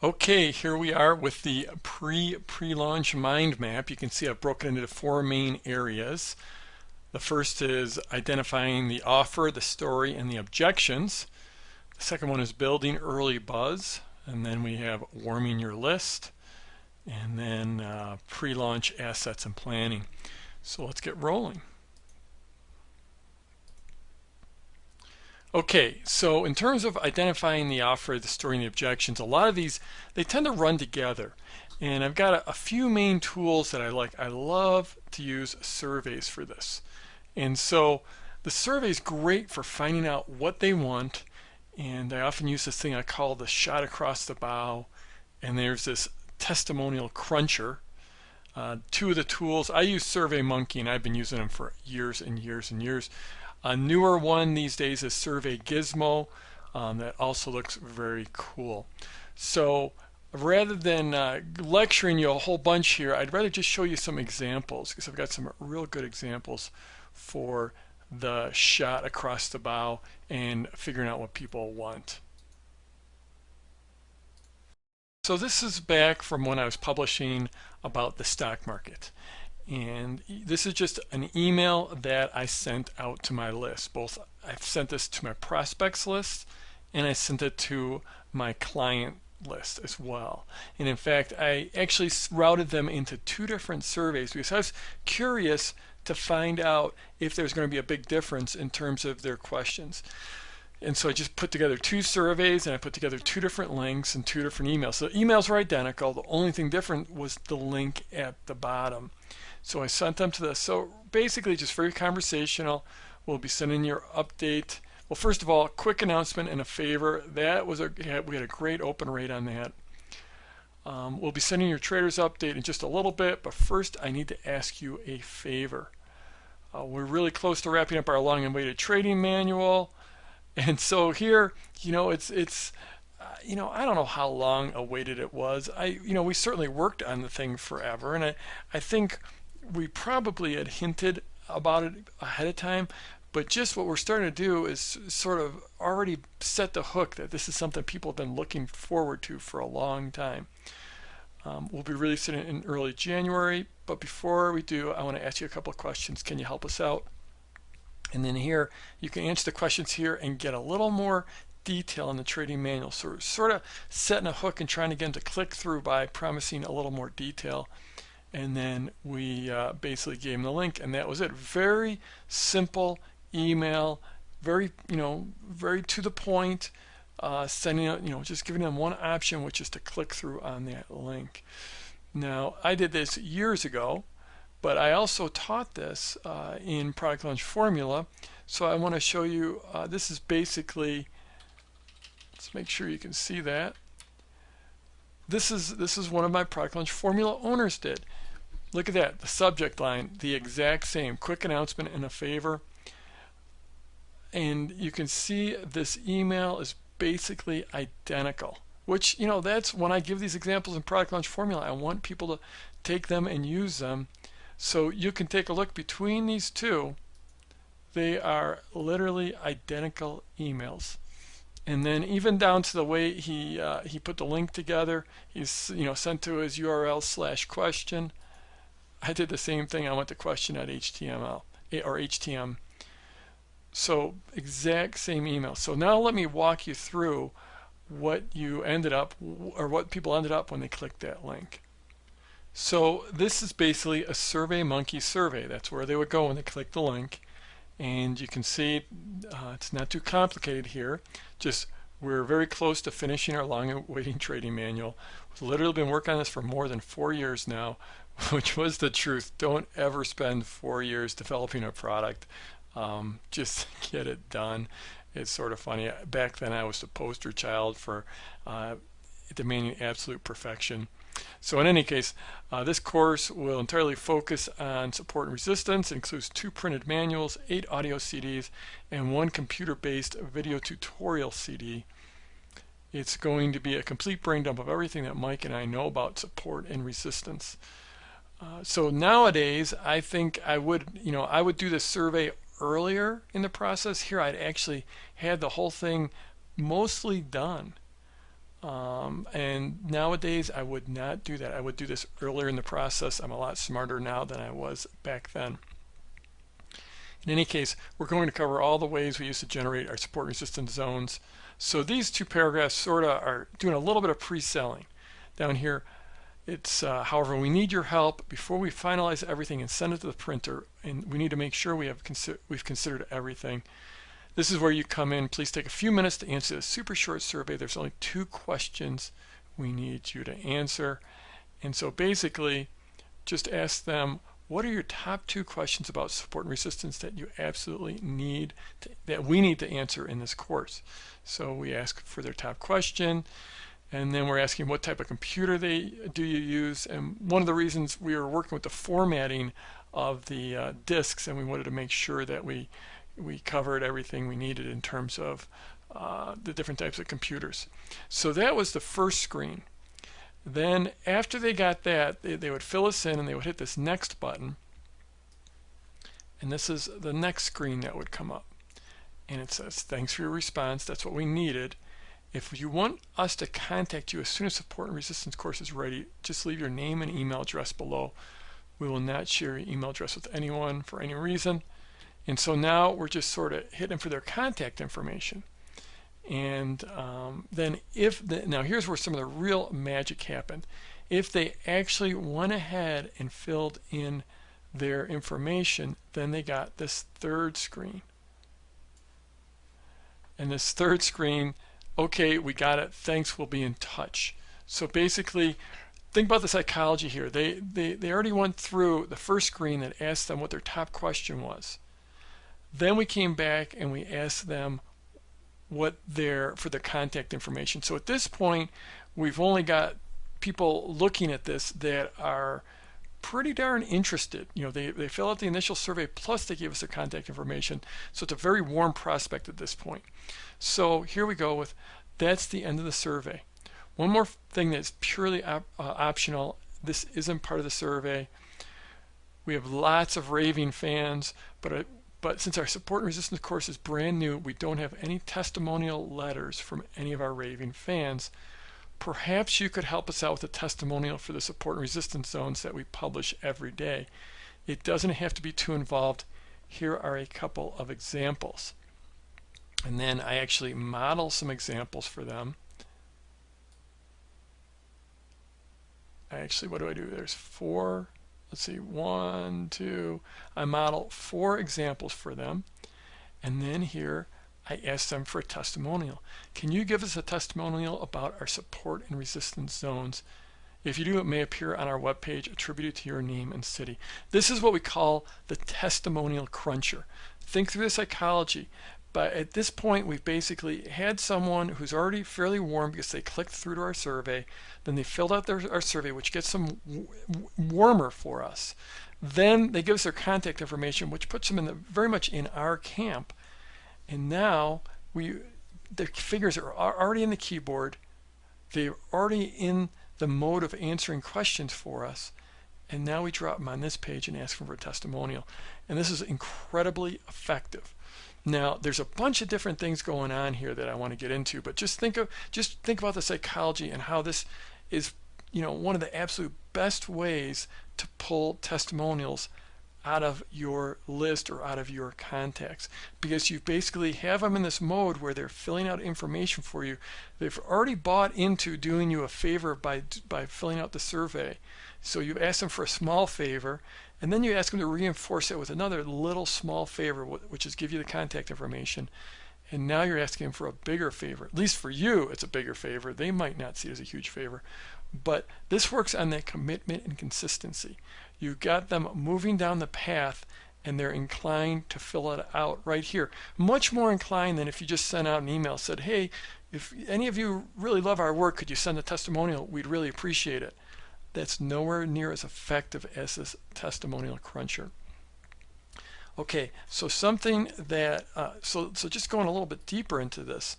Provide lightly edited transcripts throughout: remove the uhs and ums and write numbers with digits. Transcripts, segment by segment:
Okay, here we are with the pre-launch mind map. You can see I've broken it into four main areas. The first is identifying the offer, the story, and the objections. The second one is building early buzz. And then we have warming your list. And then pre-launch assets and planning. So let's get rolling. Okay, so in terms of identifying the offer, the story, and the objections, a lot of these, they tend to run together. And I've got a few main tools that I like. I love to use surveys for this. And so the survey is great for finding out what they want. And I often use this thing I call the shot across the bow. And there's this testimonial cruncher. Two of the tools, I use SurveyMonkey, and I've been using them for years and years and years. A newer one these days is Survey Gizmo. That also looks very cool. So rather than lecturing you a whole bunch here, I'd rather just show you some examples because I've got some real good examples for the shot across the bow and figuring out what people want. So this is back from when I was publishing about the stock market. And this is just an email that I sent out to my list. Both I've sent this to my prospects list and I sent it to my client list as well. And in fact, I actually routed them into two different surveys because I was curious to find out if there's going to be a big difference in terms of their questions. And so I just put together two surveys and I put together two different links and two different emails. So the emails were identical. The only thing different was the link at the bottom. So I sent them to this. So basically just very conversational. We'll be sending your update. Well, first of all, a quick announcement and a favor. That was we had a great open rate on that. We'll be sending your traders update in just a little bit, but first I need to ask you a favor. We're really close to wrapping up our long and awaited trading manual. And so here, you know, it's you know, I don't know how long awaited it was. We certainly worked on the thing forever, and I think we probably had hinted about it ahead of time, but just what we're starting to do is sort of already set the hook that this is something people have been looking forward to for a long time. We'll be releasing it in early January, but before we do, I want to ask you a couple of questions. Can you help us out? And then here, you can answer the questions here and get a little more detail in the trading manual. So we're sort of setting a hook and trying to get them to click through by promising a little more detail. And then we basically gave them the link, and that was it. Very simple email, very very to the point. Sending out, just giving them one option, which is to click through on that link. Now, I did this years ago, but I also taught this in Product Launch Formula. So I want to show you, this is basically, let's make sure you can see that. This is one of my Product Launch Formula owners did. Look at that, the subject line, the exact same, quick announcement and a favor. And you can see this email is basically identical, which, that's when I give these examples in Product Launch Formula, I want people to take them and use them. So you can take a look between these two. They are literally identical emails. And then even down to the way he put the link together, he's sent to his URL/question. I did the same thing. I went to question.html or HTML. So exact same email. So now let me walk you through what you ended up, or what people ended up when they clicked that link. So this is basically a SurveyMonkey survey. That's where they would go when they click the link. And you can see it's not too complicated here. Just we're very close to finishing our long-awaiting trading manual. We've literally been working on this for more than 4 years now, which was the truth. Don't ever spend 4 years developing a product. Just get it done. It's sort of funny. Back then I was the poster child for demanding absolute perfection. So in any case, this course will entirely focus on support and resistance. It includes 2 printed manuals, 8 audio CDs, and 1 computer-based video tutorial CD. It's going to be a complete brain dump of everything that Mike and I know about support and resistance. So nowadays, I think I would do this survey earlier in the process. Here I'd actually had the whole thing mostly done And nowadays I would not do that. I would do this earlier in the process. I'm a lot smarter now than I was back then. In any case, we're going to cover all the ways we use to generate our support and resistance zones. So these two paragraphs sort of are doing a little bit of pre-selling. Down here, it's however, we need your help before we finalize everything and send it to the printer, and we need to make sure we've considered everything. This is where you come in. Please take a few minutes to answer this super short survey. There's only 2 questions we need you to answer. And so basically, just ask them, what are your top 2 questions about support and resistance that you absolutely need that we need to answer in this course? So we ask for their top question, and then we're asking what type of computer do you use. And one of the reasons we were working with the formatting of the disks, and we wanted to make sure that we covered everything we needed in terms of the different types of computers. So that was the first screen. Then after they got that, they would fill us in and they would hit this next button. And this is the next screen that would come up. And it says, thanks for your response. That's what we needed. If you want us to contact you as soon as support and resistance course is ready, just leave your name and email address below. We will not share your email address with anyone for any reason. And so now we're just sort of hitting for their contact information. And then now here's where some of the real magic happened. If they actually went ahead and filled in their information, then they got this third screen. And this third screen, okay, we got it, thanks, we'll be in touch. So basically, think about the psychology here. They already went through the first screen that asked them what their top question was. Then we came back and we asked them for their contact information. So at this point, we've only got people looking at this that are pretty darn interested. You know, they fill out the initial survey, plus they give us their contact information. So it's a very warm prospect at this point. So here we go with, that's the end of the survey. One more thing that's purely optional. This isn't part of the survey. We have lots of raving fans, but since our support and resistance course is brand new, we don't have any testimonial letters from any of our raving fans. Perhaps you could help us out with a testimonial for the support and resistance zones that we publish every day. It doesn't have to be too involved. Here are a couple of examples. And then I actually model some examples for them. What do I do? There's 4. Let's see, 1, 2. I model 4 examples for them. And then here, I ask them for a testimonial. Can you give us a testimonial about our support and resistance zones? If you do, it may appear on our webpage attributed to your name and city. This is what we call the testimonial cruncher. Think through the psychology. But at this point, we've basically had someone who's already fairly warm because they clicked through to our survey. Then they filled out our survey, which gets them warmer for us. Then they give us their contact information, which puts them very much in our camp. And now the figures are already in the keyboard. They're already in the mode of answering questions for us. And now we drop them on this page and ask them for a testimonial. And this is incredibly effective. Now, there's a bunch of different things going on here that I want to get into, but just think about the psychology and how this is, one of the absolute best ways to pull testimonials out of your list or out of your contacts, because you basically have them in this mode where they're filling out information for you. They've already bought into doing you a favor by filling out the survey. So you ask them for a small favor, and then you ask them to reinforce it with another little small favor, which is give you the contact information. And now you're asking them for a bigger favor. At least for you, it's a bigger favor. They might not see it as a huge favor. But this works on that commitment and consistency. You've got them moving down the path, and they're inclined to fill it out right here. Much more inclined than if you just sent out an email, said, hey, if any of you really love our work, could you send a testimonial? We'd really appreciate it. That's nowhere near as effective as this testimonial cruncher. Okay, so something that, so just going a little bit deeper into this,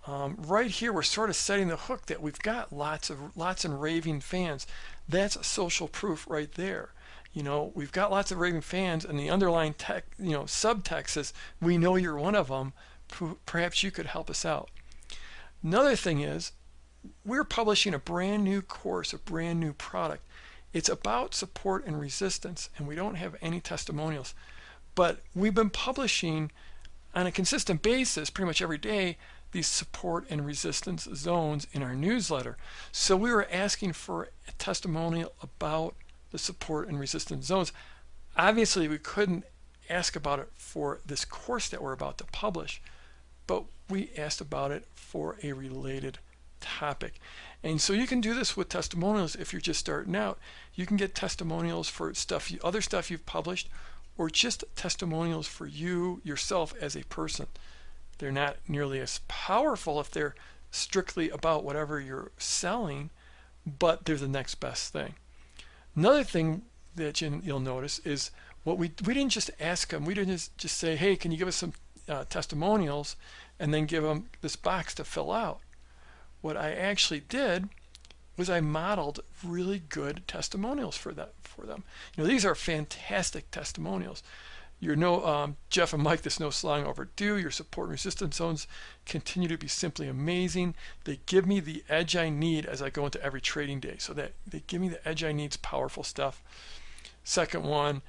right here we're sort of setting the hook that we've got lots and raving fans. That's social proof right there. We've got lots of raving fans, and the underlying subtext is, we know you're one of them. Perhaps you could help us out. Another thing is, we're publishing a brand new course, a brand new product. It's about support and resistance, and we don't have any testimonials. But we've been publishing on a consistent basis, pretty much every day, these support and resistance zones in our newsletter. So we were asking for a testimonial about the support and resistance zones. Obviously, we couldn't ask about it for this course that we're about to publish, but we asked about it for a related topic. And so you can do this with testimonials if you're just starting out. You can get testimonials for stuff, other stuff you've published, or just testimonials for you yourself as a person. They're not nearly as powerful if they're strictly about whatever you're selling, but they're the next best thing. Another thing that you'll notice is what we didn't just ask them. We didn't just say, hey, can you give us some testimonials, and then give them this box to fill out. What I actually did was I modeled really good testimonials for them. These are fantastic testimonials. Jeff and Mike, this no long overdue. Your support and resistance zones continue to be simply amazing. They give me the edge I need as I go into every trading day. So that they give me the edge I need. It's powerful stuff. Second one,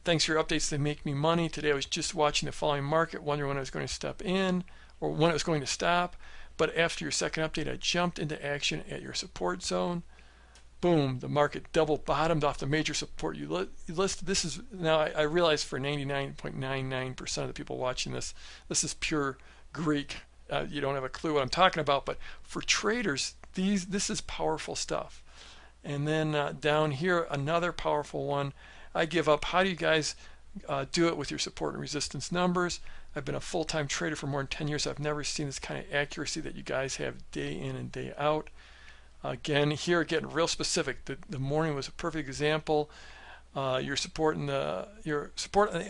thanks for your updates. They make me money. Today I was just watching the falling market, wondering when I was going to step in or when it was going to stop. But after your second update, I jumped into action at your support zone. Boom, the market double bottomed off the major support you listed. This is, now I realize for 99.99% of the people watching this, this is pure Greek. You don't have a clue what I'm talking about, but for traders, this is powerful stuff. And then down here, another powerful one. I give up. How do you guys do it with your support and resistance numbers? I've been a full-time trader for more than 10 years. I've never seen this kind of accuracy that you guys have day in and day out. Again, here getting real specific. The morning was a perfect example. Your support on the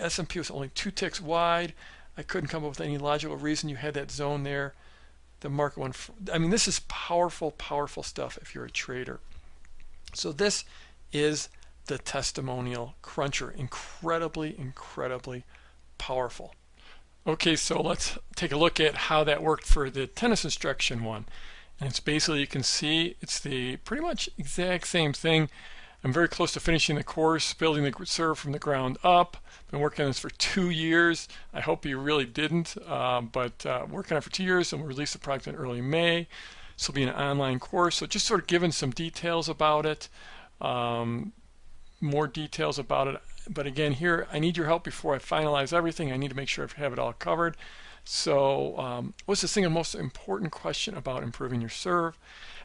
S&P was only 2 ticks wide. I couldn't come up with any logical reason you had that zone there. The market went. I mean, this is powerful, powerful stuff if you're a trader. So this is the testimonial cruncher. Incredibly, incredibly powerful. Okay, so let's take a look at how that worked for the tennis instruction one. And it's basically, you can see it's the pretty much exact same thing. I'm very close to finishing the course, building the serve from the ground up. Been working on this for 2 years. I hope you really didn't, but working on it for 2 years, and we'll release the product in early May. This will be an online course, so just sort of giving some details about it, more details about it. But again, here I need your help before I finalize everything. I need to make sure I have it all covered. So what's the single most important question about improving your serve?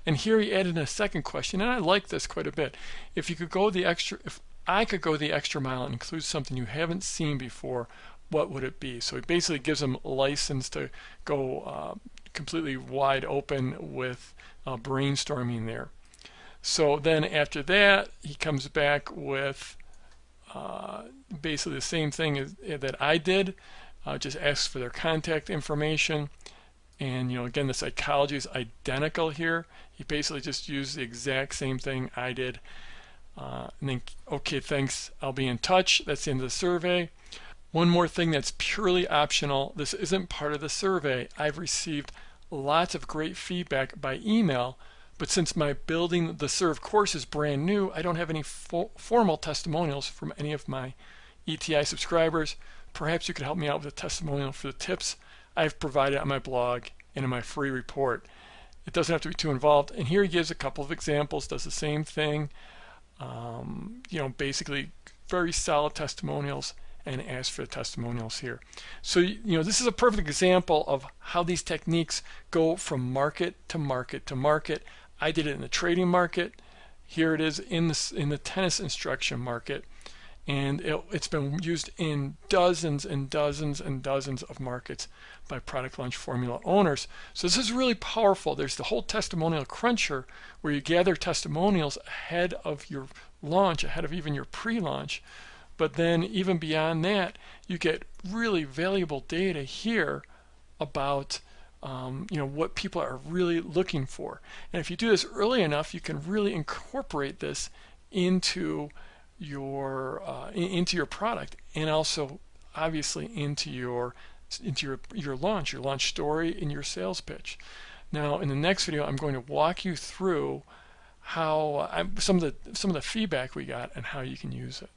And here he added a second question, and I like this quite a bit. If you could go the extra, if I could go the extra mile and include something you haven't seen before, what would it be? So he basically gives them license to go completely wide open with brainstorming there. So then after that, he comes back with basically the same thing that I did. Just asks for their contact information, and again, the psychology is identical here. He basically just used the exact same thing I did, and then okay, thanks, I'll be in touch. That's the end of the survey. One more thing that's purely optional. This isn't part of the survey. I've received lots of great feedback by email, but since my Building the Serve course is brand new, I don't have any formal testimonials from any of my ETI subscribers. Perhaps you could help me out with a testimonial for the tips I've provided on my blog and in my free report. It doesn't have to be too involved. And here he gives a couple of examples, does the same thing. Basically very solid testimonials, and asks for the testimonials here. So this is a perfect example of how these techniques go from market to market to market. I did it in the trading market. Here it is in the tennis instruction market. And it's been used in dozens and dozens and dozens of markets by product launch formula owners. So this is really powerful. There's the whole testimonial cruncher where you gather testimonials ahead of your launch, ahead of even your pre-launch. But then even beyond that, you get really valuable data here about what people are really looking for. And if you do this early enough, you can really incorporate this into your product, and also obviously into your launch story and your sales pitch. Now in the next video I'm going to walk you through how some of the feedback we got and how you can use it.